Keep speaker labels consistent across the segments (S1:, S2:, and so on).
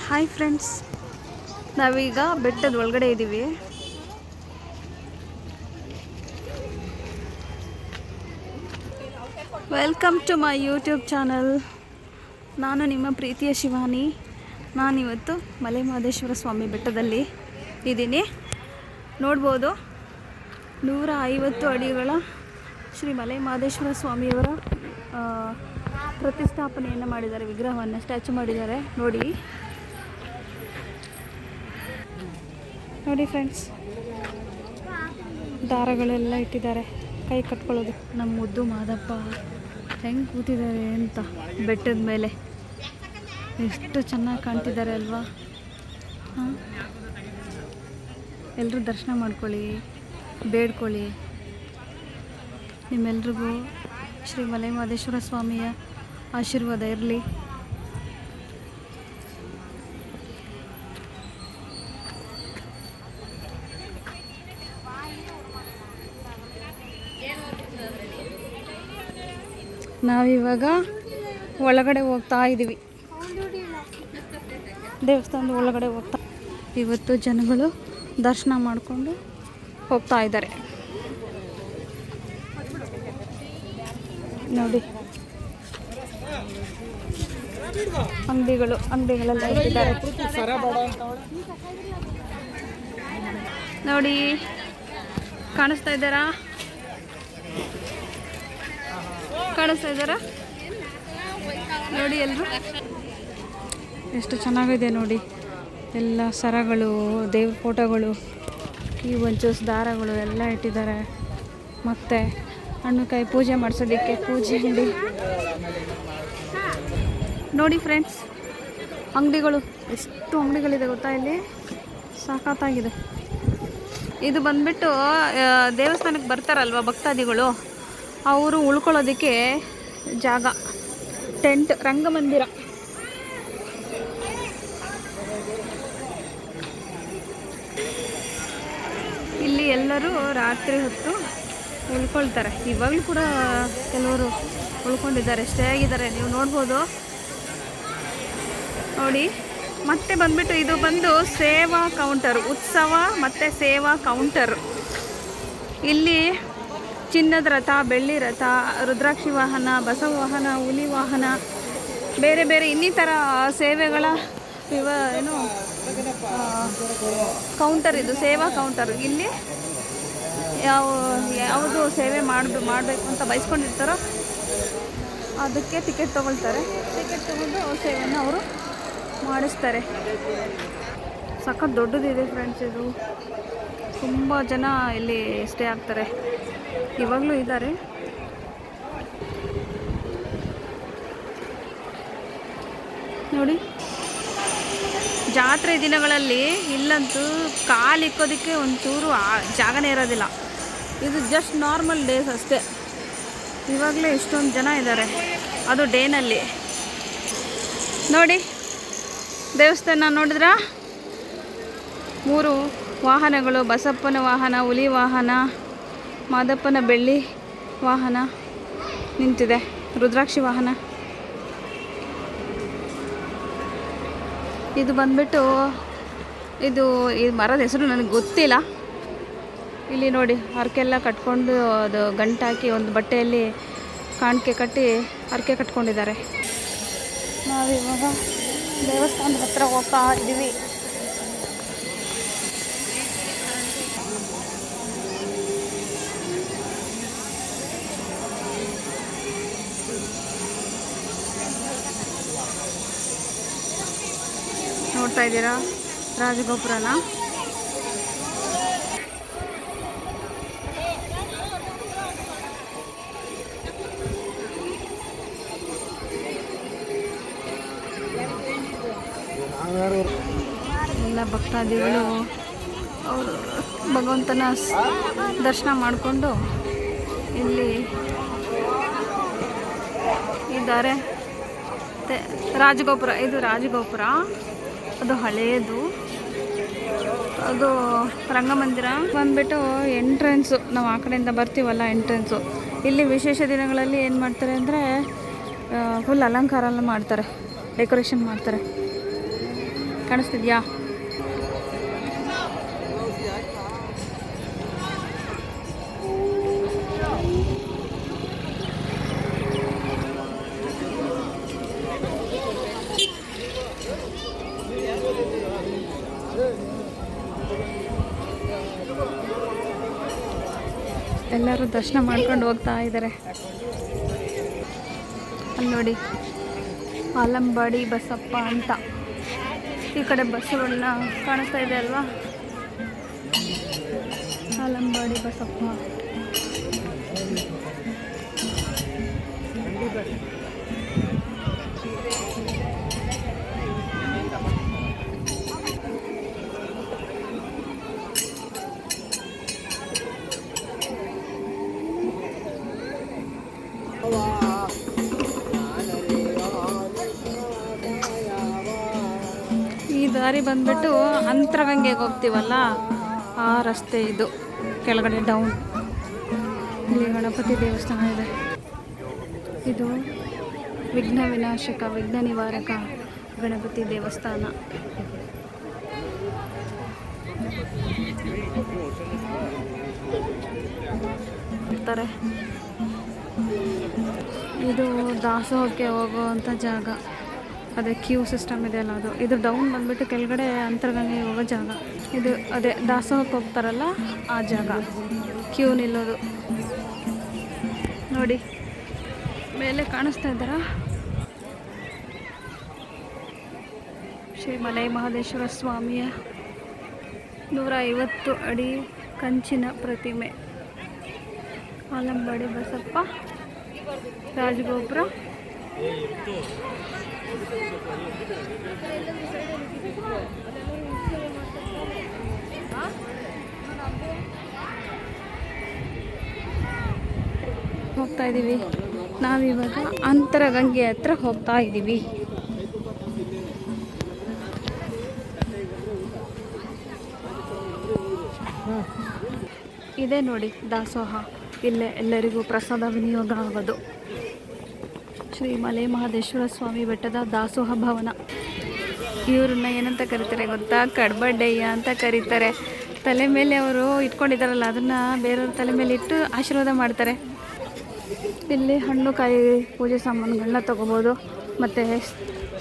S1: Hi friends, ನಾವೀಗ ಬೆಟ್ಟದ ಒಳಗಡೆ ಇದ್ದೀವಿ. Welcome to my YouTube channel. ನಾನು ನಿಮ್ಮ ಪ್ರೀತಿಯ ಶಿವಾನಿ. ನಾನಿವತ್ತು ಮಲೆ ಮಹದೇಶ್ವರ ಸ್ವಾಮಿ ಬೆಟ್ಟದಲ್ಲಿ ಇದ್ದೀನಿ. ನೋಡ್ಬೋದು, 150 ಅಡಿಗಳ ಶ್ರೀ ಮಲೆ ಮಹದೇಶ್ವರ ಸ್ವಾಮಿಯವರ ಪ್ರತಿಷ್ಠಾಪನೆಯನ್ನು ಮಾಡಿದ್ದಾರೆ. ವಿಗ್ರಹವನ್ನು ಸ್ಟ್ಯಾಚು ಮಾಡಿದ್ದಾರೆ. ನೋಡಿ ಫ್ರೆಂಡ್ಸ್, ದಾರಗಳೆಲ್ಲ ಇಟ್ಟಿದ್ದಾರೆ ಕೈ ಕಟ್ಕೊಳ್ಳೋದು. ನಮ್ಮ ಮುದ್ದು ಮಾದಪ್ಪ ಹೆಂಗೆ ಕೂತಿದ್ದಾರೆ ಅಂತ ಬೆಟ್ಟದ ಮೇಲೆ. ಎಷ್ಟು ಚೆನ್ನಾಗಿ ಕಾಣ್ತಿದ್ದಾರೆ ಅಲ್ವಾ? ಹಾಂ, ಎಲ್ಲರೂ ದರ್ಶನ ಮಾಡ್ಕೊಳ್ಳಿ, ಬೇಡ್ಕೊಳ್ಳಿ. ನಿಮ್ಮೆಲ್ರಿಗೂ ಶ್ರೀ ಮಲೆ ಮಹದೇಶ್ವರ ಸ್ವಾಮಿಯ ಆಶೀರ್ವಾದ ಇರಲಿ. ನಾವಿವಾಗ ಒಳಗಡೆ ಹೋಗ್ತಾ ಇದ್ದೀವಿ. ದೇವಸ್ಥಾನದ ಒಳಗಡೆ ಹೋಗ್ತಾ ಇವತ್ತು ಜನಗಳು ದರ್ಶನ ಮಾಡಿಕೊಂಡು ಹೋಗ್ತಾ ಇದ್ದಾರೆ. ನೋಡಿ, ಅಂಗಡಿಗಳೆಲ್ಲ ಇಟ್ಟಿದ್ದಾರೆ. ನೋಡಿ, ಕಾಣಿಸ್ತಾ ಇದ್ದಾರಾ? ನೋಡಿ, ಎಲ್ಲರೂ ಎಷ್ಟು ಚೆನ್ನಾಗಿದೆ ನೋಡಿ. ಎಲ್ಲ ಸರಗಳು, ದೇವ್ರ ಫೋಟೋಗಳು, ಈ ಒಂಚೂಸ್ ದಾರಗಳು ಎಲ್ಲ ಇಟ್ಟಿದ್ದಾರೆ. ಮತ್ತು ಹಣ್ಣುಕಾಯಿ ಪೂಜೆ ಮಾಡಿಸೋದಕ್ಕೆ ಪೂಜೆ ಅಂಗಡಿ. ನೋಡಿ ಫ್ರೆಂಡ್ಸ್, ಅಂಗಡಿಗಳು ಎಷ್ಟು ಅಂಗಡಿಗಳಿದೆ ಗೊತ್ತಾ ಇಲ್ಲಿ? ಸಾಕಾಗಿದೆ. ಇದು ಬಂದ್ಬಿಟ್ಟು ದೇವಸ್ಥಾನಕ್ಕೆ ಬರ್ತಾರಲ್ವ ಭಕ್ತಾದಿಗಳು, ಅವರು ಉಳ್ಕೊಳ್ಳೋದಕ್ಕೆ ಜಾಗ, ಟೆಂಟ್, ರಂಗಮಂದಿರ. ಇಲ್ಲಿ ಎಲ್ಲರೂ ರಾತ್ರಿ ಹೊತ್ತು ಉಳ್ಕೊಳ್ತಾರೆ. ಇವಾಗಲೂ ಕೂಡ ಕೆಲವರು ಉಳ್ಕೊಂಡಿದ್ದಾರೆ, ಸ್ಟೇ ಆಗಿದ್ದಾರೆ. ನೀವು ನೋಡ್ಬೋದು ನೋಡಿ. ಮತ್ತೆ ಬಂದ್ಬಿಟ್ಟು ಇದು ಬಂದು ಸೇವಾ ಕೌಂಟರ್, ಉತ್ಸವ ಮತ್ತು ಸೇವಾ ಕೌಂಟರ್. ಇಲ್ಲಿ ಚಿನ್ನದ ರಥ, ಬೆಳ್ಳಿ ರಥ, ರುದ್ರಾಕ್ಷಿ ವಾಹನ, ಬಸವ ವಾಹನ, ಹುಲಿ ವಾಹನ, ಬೇರೆ ಬೇರೆ ಇನ್ನಿತರ ಸೇವೆಗಳ ಕೌಂಟರ್. ಇದು ಸೇವಾ ಕೌಂಟರ್. ಇಲ್ಲಿ ಯಾವುದು ಸೇವೆ ಮಾಡಬೇಕು ಅಂತ ಬಯಸ್ಕೊಂಡಿರ್ತಾರೋ ಅದಕ್ಕೆ ಟಿಕೆಟ್ ತೊಗೊಳ್ತಾರೆ. ಟಿಕೆಟ್ ತೊಗೊಂಡು ಸೇವೆಯನ್ನು ಅವರು ಮಾಡಿಸ್ತಾರೆ. ಸಖತ್ ದೊಡ್ಡದಿದೆ ಫ್ರೆಂಡ್ಸ್. ಇದು ತುಂಬ ಜನ ಇಲ್ಲಿ ಸ್ಟೇ ಆಗ್ತಾರೆ, ಇವಾಗಲೂ ಇದ್ದಾರೆ. ನೋಡಿ, ಜಾತ್ರೆ ದಿನಗಳಲ್ಲಿ ಇಲ್ಲಂತೂ ಕಾಲಿಕ್ಕೋದಕ್ಕೆ ಒಂಚೂರು ಜಾಗನೇ ಇರೋದಿಲ್ಲ. ಇದು ಜಸ್ಟ್ ನಾರ್ಮಲ್ ಡೇಸ್ ಅಷ್ಟೇ. ಇವಾಗಲೇ ಇಷ್ಟೊಂದು ಜನ ಇದ್ದಾರೆ, ಅದು ಡೇನಲ್ಲಿ. ನೋಡಿ, ದೇವಸ್ಥಾನ ನೋಡಿದ್ರಾ? 3 ವಾಹನಗಳು, ಬಸಪ್ಪನ ವಾಹನ, ಹುಲಿ ವಾಹನ, ಮಾದಪ್ಪನ ಬೆಳ್ಳಿ ವಾಹನ ನಿಂತಿದೆ, ರುದ್ರಾಕ್ಷಿ ವಾಹನ. ಇದು ಬಂದ್ಬಿಟ್ಟು ಈ ಮರದ ಹೆಸರು ನನಗೆ ಗೊತ್ತಿಲ್ಲ. ಇಲ್ಲಿ ನೋಡಿ, ಹರಕೆಲ್ಲ ಕಟ್ಕೊಂಡು ಅದು ಗಂಟಾಕಿ ಒಂದು ಬಟ್ಟೆಯಲ್ಲಿ ಕಾಣಿಕೆ ಕಟ್ಟಿ ಹರಕೆ ಕಟ್ಕೊಂಡಿದ್ದಾರೆ. ನಾವಿವಾಗ ದೇವಸ್ಥಾನದ ಹತ್ರ ಹೋಗ್ತಾ ಇದ್ದೀವಿ. ನೋಡ್ತಾ ಇದ್ದೀರಾ ರಾಜಗೋಪುರನ? ಎಲ್ಲ ಭಕ್ತಾದಿಗಳು ಅವರು ಭಗವಂತನ ದರ್ಶನ ಮಾಡಿಕೊಂಡು ಇಲ್ಲಿ ಇದ್ದಾರೆ. ರಾಜಗೋಪುರ, ಇದು ರಾಜಗೋಪುರ. ಅದು ಹಳೆಯದು, ಅದು ರಂಗಮಂದಿರ. ಬಂದ್ಬಿಟ್ಟು ಎಂಟ್ರೆನ್ಸು, ನಾವು ಆ ಕಡೆಯಿಂದ ಬರ್ತೀವಲ್ಲ ಎಂಟ್ರೆನ್ಸು. ಇಲ್ಲಿ ವಿಶೇಷ ದಿನಗಳಲ್ಲಿ ಏನು ಮಾಡ್ತಾರೆ ಅಂದರೆ ಫುಲ್ ಅಲಂಕಾರ ಎಲ್ಲ ಮಾಡ್ತಾರೆ, ಡೆಕೋರೇಷನ್ ಮಾಡ್ತಾರೆ. ಕಾಣಿಸ್ತಿದ್ಯಾ? ಎಲ್ಲರೂ ದರ್ಶನ ಮಾಡ್ಕೊಂಡು ಹೋಗ್ತಾ ಇದ್ದಾರೆ. ಅಲ್ಲಿ ನೋಡಿ, ಆಲಂಬಾಡಿ ಬಸಪ್ಪ ಅಂತ ಈ ಕಡೆ ಬಸ್ಸುಗಳನ್ನ ಕಾಣಿಸ್ತಾ ಇದೆ ಅಲ್ವಾ? ಆಲಂಬಾಡಿ ಬಸಪ್ಪ. ಈ ದಾರಿ ಬಂದ್ಬಿಟ್ಟು ಅಂತರಗಂಗೆಗೆ ಹೋಗ್ತೀವಲ್ಲ, ಆ ರಸ್ತೆ ಇದು. ಕೆಳಗಡೆ ಡೌನ್ ಇಲ್ಲಿ ಗಣಪತಿ ದೇವಸ್ಥಾನ ಇದೆ. ಇದು ವಿಘ್ನ ವಿನಾಶಕ, ವಿಘ್ನ ನಿವಾರಕ ಗಣಪತಿ ದೇವಸ್ಥಾನ. ಇರ್ತಾರೆ. ಇದು ದಾಸೋಹಕ್ಕೆ ಹೋಗುವಂಥ ಜಾಗ. ಅದೇ ಕ್ಯೂ ಸಿಸ್ಟಮ್ ಇದೆ ಅಲ್ಲ ಅದು. ಇದು ಡೌನ್ ಬಂದುಬಿಟ್ಟು ಕೆಳಗಡೆ ಅಂತರಗಂಗೆ ಹೋಗೋ ಜಾಗ. ಇದು ಅದೇ ದಾಸೋಹಕ್ಕೆ ಹೋಗ್ತಾರಲ್ಲ ಆ ಜಾಗ, ಕ್ಯೂ ನಿಲ್ಲೋದು. ನೋಡಿ ಮೇಲೆ ಕಾಣಿಸ್ತಾ ಇದ್ದಾರಾ? ಶ್ರೀ ಮಲೆ ಮಹದೇಶ್ವರ ಸ್ವಾಮಿಯ 150 ಅಡಿ ಕಂಚಿನ ಪ್ರತಿಮೆ. ಆಲಂಬಾಡಿ ಬಸಪ್ಪ, ರಾಜಗೋಪುರ. ಹೋಗ್ತಾ ಇದ್ದೀವಿ ನಾವಿವಾಗ ಅಂತರಗಂಗೆ ಹತ್ರ ಹೋಗ್ತಾ ಇದ್ದೀವಿ. ಇದೇ ನೋಡಿ ದಾಸೋಹ. ಇಲ್ಲೇ ಎಲ್ಲರಿಗೂ ಪ್ರಸಾದ ವಿನಿಯೋಗ ಆಗೋದು. ಶ್ರೀ ಮಲೆ ಮಹದೇಶ್ವರ ಸ್ವಾಮಿ ಬೆಟ್ಟದ ದಾಸೋಹ ಭವನ. ಇವ್ರನ್ನ ಏನಂತ ಕರೀತಾರೆ ಗೊತ್ತಾ? ಕಡ್ಬಡ್ಡಯ್ಯ ಅಂತ ಕರೀತಾರೆ. ತಲೆ ಮೇಲೆ ಅವರು ಇಟ್ಕೊಂಡಿದ್ದಾರಲ್ಲ, ಅದನ್ನು ಬೇರೆಯವ್ರ ತಲೆ ಮೇಲೆ ಇಟ್ಟು ಆಶೀರ್ವಾದ ಮಾಡ್ತಾರೆ. ಇಲ್ಲಿ ಹಣ್ಣು ಕಾಯಿ ಪೂಜೆ ಸಾಮಾನುಗಳನ್ನ ತೊಗೋಬೋದು. ಮತ್ತು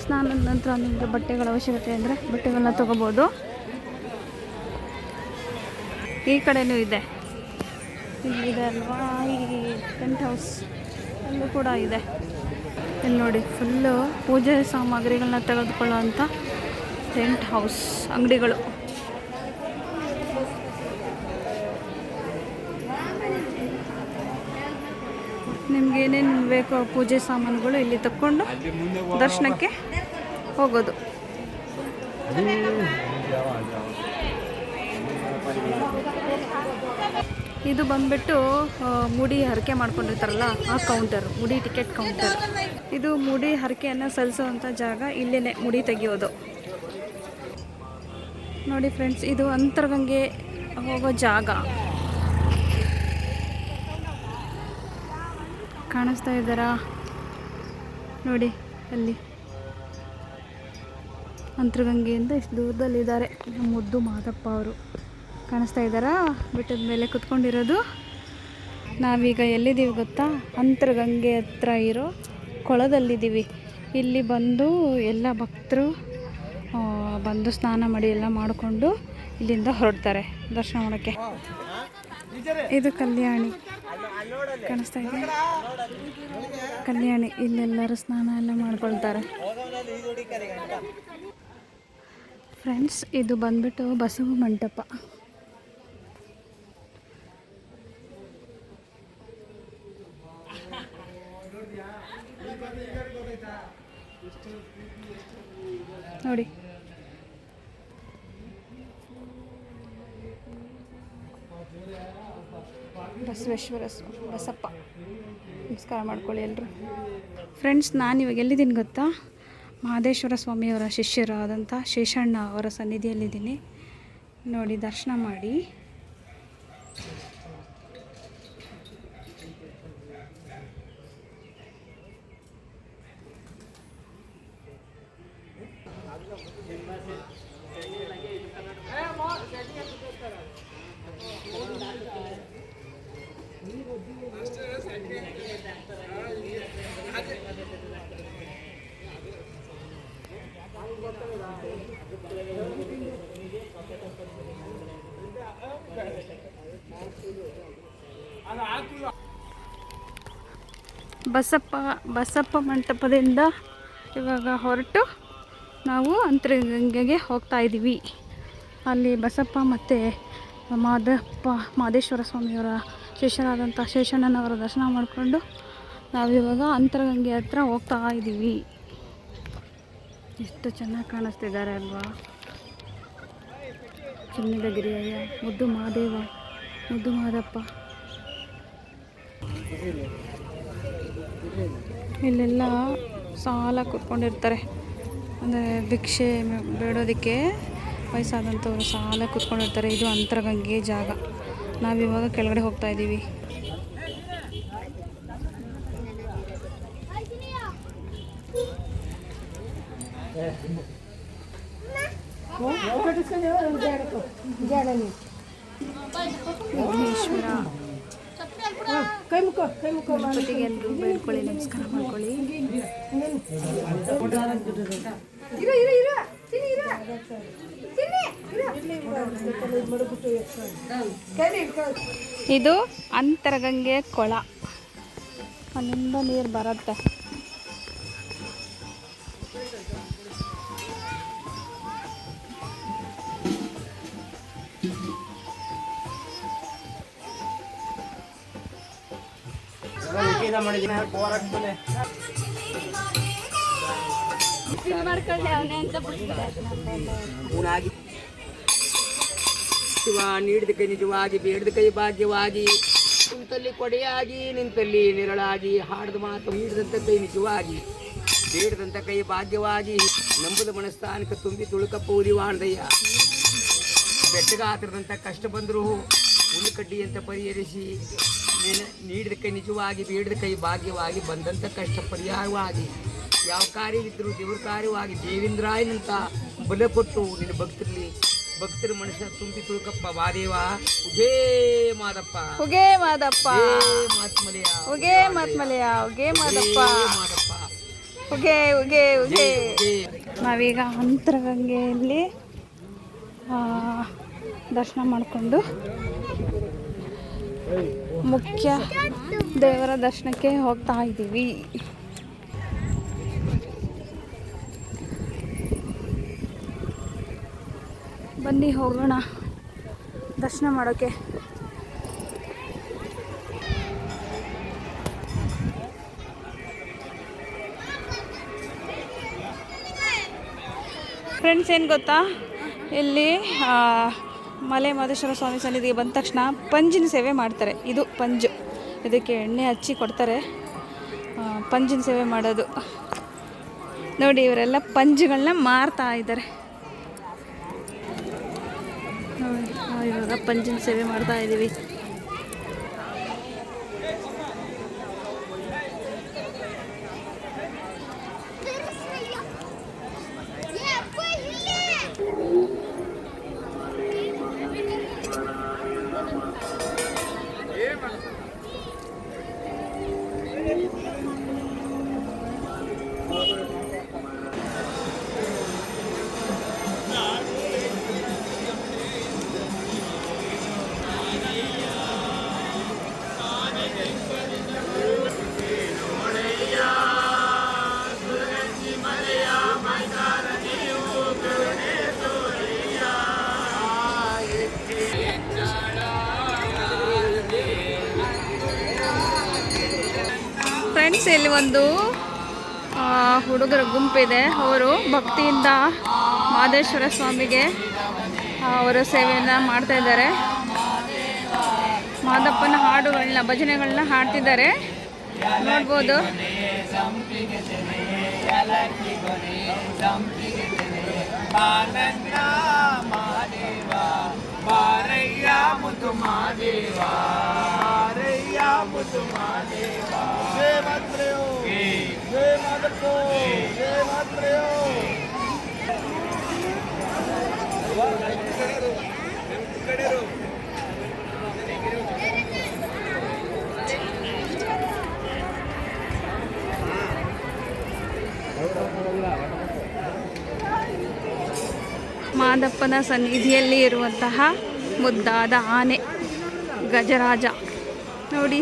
S1: ಸ್ನಾನದ ನಂತರ ನಿಮಗೆ ಬಟ್ಟೆಗಳ ಅವಶ್ಯಕತೆ ಅಂದರೆ ಬಟ್ಟೆಗಳನ್ನ ತೊಗೋಬೋದು. ಈ ಕಡೆಯೂ ಇದೆ, ಇಲ್ಲಿದೆ ಅಲ್ವಾ ಈ ಟೆಂಟ್ ಹೌಸ್, ಅಲ್ಲೂ ಕೂಡ ಇದೆ. ಇಲ್ಲಿ ನೋಡಿ, ಫುಲ್ಲು ಪೂಜೆ ಸಾಮಗ್ರಿಗಳನ್ನ ತೆಗೆದುಕೊಳ್ಳೋ ಅಂಥ ಟೆಂಟ್ ಹೌಸ್ ಅಂಗಡಿಗಳು. ನಿಮ್ಗೆ ಏನೇನು ಬೇಕೋ ಪೂಜೆ ಸಾಮಾನುಗಳು ಇಲ್ಲಿ ತಕ್ಕೊಂಡು ದರ್ಶನಕ್ಕೆ ಹೋಗೋದು. ಇದು ಬಂದ್ಬಿಟ್ಟು ಮುಡಿ ಹರಕೆ ಮಾಡ್ಕೊಂಡಿರ್ತಾರಲ್ಲ ಆ ಕೌಂಟರ್, ಮುಡಿ ಟಿಕೆಟ್ ಕೌಂಟರ್. ಇದು ಮುಡಿ ಹರಕೆಯನ್ನು ಸಲ್ಲಿಸುವಂಥ ಜಾಗ. ಇಲ್ಲೇ ಮುಡಿ ತೆಗೆಯೋದು. ನೋಡಿ ಫ್ರೆಂಡ್ಸ್, ಇದು ಅಂತರಗಂಗೆ ಹೋಗೋ ಜಾಗ. ಕಾಣಿಸ್ತಾ ಇದ್ದಾರಾ ನೋಡಿ? ಅಲ್ಲಿ ಅಂತರಗಂಗೆಯಿಂದ ಇಷ್ಟು ದೂರದಲ್ಲಿದ್ದಾರೆ ನಮ್ಮ ಮುದ್ದು ಮಾದಪ್ಪ ಅವರು. ಕಾಣಿಸ್ತಾ ಇದ್ದಾರಾ? ಬೆಟ್ಟದ ಮೇಲೆ ಕುತ್ಕೊಂಡಿರೋದು. ನಾವೀಗ ಎಲ್ಲಿದ್ದೀವಿ ಗೊತ್ತಾ? ಅಂತರಗಂಗೆ ಹತ್ರ ಇರೋ ಕೊಳದಲ್ಲಿದ್ದೀವಿ. ಇಲ್ಲಿ ಬಂದು ಎಲ್ಲ ಭಕ್ತರು ಬಂದು ಸ್ನಾನ ಮಾಡಿ ಎಲ್ಲ ಮಾಡಿಕೊಂಡು ಇಲ್ಲಿಂದ ಹೊರಡ್ತಾರೆ ದರ್ಶನ ಮಾಡೋಕ್ಕೆ. ಇದು ಕಲ್ಯಾಣಿ, ಕಾಣಿಸ್ತಾ ಇದೆ ಕಲ್ಯಾಣಿ. ಇಲ್ಲೆಲ್ಲರೂ ಸ್ನಾನ ಎಲ್ಲ ಮಾಡ್ಕೊಳ್ತಾರೆ. ಫ್ರೆಂಡ್ಸ್, ಇದು ಬಂದ್ಬಿಟ್ಟು ಬಸವ ಮಂಟಪ. ನೋಡಿ, ಬಸವೇಶ್ವರ ಬಸಪ್ಪ. ನಮಸ್ಕಾರ ಮಾಡ್ಕೊಳ್ಳಿ ಎಲ್ಲರೂ. ಫ್ರೆಂಡ್ಸ್, ನಾನು ಇವಾಗ ಎಲ್ಲಿದ್ದೀನಿ ಗೊತ್ತಾ? ಮಹದೇಶ್ವರ ಸ್ವಾಮಿಯವರ ಶಿಷ್ಯರಾದಂಥ ಶೇಷಣ್ಣ ಅವರ ಸನ್ನಿಧಿಯಲ್ಲಿದ್ದೀನಿ. ನೋಡಿ, ದರ್ಶನ ಮಾಡಿ. ಬಸಪ್ಪ ಮಂಟಪದಿಂದ ಇವಾಗ ಹೊರಟು ನಾವು ಅಂತರಗಂಗೆಗೆ ಹೋಗ್ತಾ ಇದ್ದೀವಿ. ಅಲ್ಲಿ ಬಸಪ್ಪ ಮತ್ತು ಮಾದೇಶ್ವರ ಸ್ವಾಮಿಯವರ ಶಿಷ್ಯರಾದಂಥ ಶೇಷಣ್ಣನವರ ದರ್ಶನ ಮಾಡಿಕೊಂಡು ನಾವಿವಾಗ ಅಂತರಗಂಗೆ ಹತ್ರ ಹೋಗ್ತಾ ಇದ್ದೀವಿ. ಎಷ್ಟು ಚೆನ್ನಾಗಿ ಕಾಣಿಸ್ತಿದ್ದಾರೆ ಅಲ್ವಾ. ಚಿನ್ನದ ಗಿರಿಯಯ್ಯ, ಮುದ್ದು ಮಹಾದೇವ, ಮುದ್ದು ಮಾದಪ್ಪ. ಇಲ್ಲೆಲ್ಲ ಸಾಲ ಕೂತ್ಕೊಂಡಿರ್ತಾರೆ, ಅಂದರೆ ಭಿಕ್ಷೆ ಬೇಡೋದಕ್ಕೆ ವಯಸ್ಸಾದಂಥವ್ರು ಸಾಲ ಕೂತ್ಕೊಂಡಿರ್ತಾರೆ. ಇದು ಅಂತರಗಂಗೆ ಜಾಗ. ನಾವಿವಾಗ ಕೆಳಗಡೆ ಹೋಗ್ತಾ ಇದ್ದೀವಿ. ವಿಘ್ನೇಶ್ವರ ಗಣಪತಿಗೆ ಎಲ್ಲರೂ ಬೇಡ್ಕೊಳ್ಳಿ, ನಮಸ್ಕಾರ ಮಾಡ್ಕೊಳ್ಳಿ. ಇದು ಅಂತರಗಂಗೆ ಕೊಳ, ಅಲ್ಲಿಂದ ನೀರು ಬರುತ್ತೆ.
S2: ಶಿವ ನೀಡಿದ ಕೈ ನಿಜವಾಗಿ, ಬೇಡದ ಕೈ ಭಾಗ್ಯವಾಗಿ, ಕುಂತಲ್ಲಿ ಕೊಡೆಯಾಗಿ, ನಿಂತಲ್ಲಿ ನೆರಳಾಗಿ, ಹಾಡದ ಮಾತು ನೀಡಿದಂಥ ಕೈ ನಿಜವಾಗಿ, ಬೇಡದಂಥ ಕೈ ಭಾಗ್ಯವಾಗಿ, ನಂಬುದ ಮನಸ್ಥಾನಕ್ಕೆ ತುಂಬಿ ತುಳುಕಪ್ಪ ಉರಿವಾಣದಯ್ಯ. ಬೆಟ್ಟಗಾತ್ರದಂಥ ಕಷ್ಟ ಬಂದರೂ ಹುಲ್ಲು ಅಂತ ಪರಿಹರಿಸಿ, ನೀಡಿದ ಕೈ ನಿಜವಾಗಿ, ಬೇಡದ ಕೈ ಭಾಗ್ಯವಾಗಿ, ಬಂದಂಥ ಕಷ್ಟ ಪರಿಹಾರವಾಗಿ, ಯಾವ ಕಾರ್ಯವಿದ್ದರೂ ದೇವ್ರ ಕಾರ್ಯವಾಗಿ ದೇವೇಂದ್ರಾಯನಂತ ಬಲ ಕೊಟ್ಟು ನಿನ್ನ ಭಕ್ತರ ಮನುಷ್ಯ ತುಂಬಿ ತುಳುಕಪ್ಪ ಮಾದೇವ. ಉಗೇ ಮಾದಪ್ಪ,
S1: ಉಗೇ ಮಾದಪ್ಪ,
S2: ಮಾತ್ಮಲೆಯ,
S1: ಉಗೇ ಮಾತ್ಮಲೆಯ, ಉಗೇ ಮಾದಪ್ಪ, ಉಗೇ ಉಗೇ ಉಗೇ. ನಾವೀಗ ಅಂತರಗಂಗೆಯಲ್ಲಿ ದರ್ಶನ ಮಾಡಿಕೊಂಡು ಮುಖ್ಯ ದೇವರ ದರ್ಶನಕ್ಕೆ ಹೋಗ್ತಾ ಇದ್ದೀವಿ. ಬನ್ನಿ ಹೋಗೋಣ ದರ್ಶನ ಮಾಡೋಕ್ಕೆ. ಫ್ರೆಂಡ್ಸ್, ಏನು ಗೊತ್ತಾ, ಇಲ್ಲಿ ಮಲೆ ಮಾದೇಶ್ವರ ಸ್ವಾಮಿ ಸನ್ನಿಧಿಗೆ ಬಂದ ತಕ್ಷಣ ಪಂಜಿನ ಸೇವೆ ಮಾಡ್ತಾರೆ. ಇದು ಪಂಜು, ಇದಕ್ಕೆ ಎಣ್ಣೆ ಹಚ್ಚಿ ಕೊಡ್ತಾರೆ. ಪಂಜಿನ ಸೇವೆ ಮಾಡೋದು ನೋಡಿ. ಇವರೆಲ್ಲ ಪಂಜುಗಳನ್ನ ಮಾರ್ತಾ ಇದ್ದಾರೆ ನೋಡಿ. ಇವಾಗ ಪಂಜಿನ ಸೇವೆ ಮಾಡ್ತಾ ಇದ್ದೀವಿ. ಫ್ರೆಂಡ್ಸ್, ಇಲ್ಲಿ ಒಂದು ಹುಡುಗರ ಗುಂಪಿದೆ. ಅವರು ಭಕ್ತಿಯಿಂದ ಮಾದೇಶ್ವರ ಸ್ವಾಮಿಗೆ ಅವರ ಸೇವೆಯನ್ನು ಮಾಡ್ತಾ ಇದ್ದಾರೆ. ಮಾದಪ್ಪನ ಹಾಡುಗಳನ್ನ, ಭಜನೆಗಳನ್ನ ಹಾಡ್ತಿದ್ದಾರೆ, ನೋಡ್ಬೋದು. ಮಾದಪ್ಪನ ಸನ್ನಿಧಿಯಲ್ಲಿ ಇರುವಂತಹ ಮುದ್ದಾದ ಆನೆ ಗಜರಾಜ ನೋಡಿ.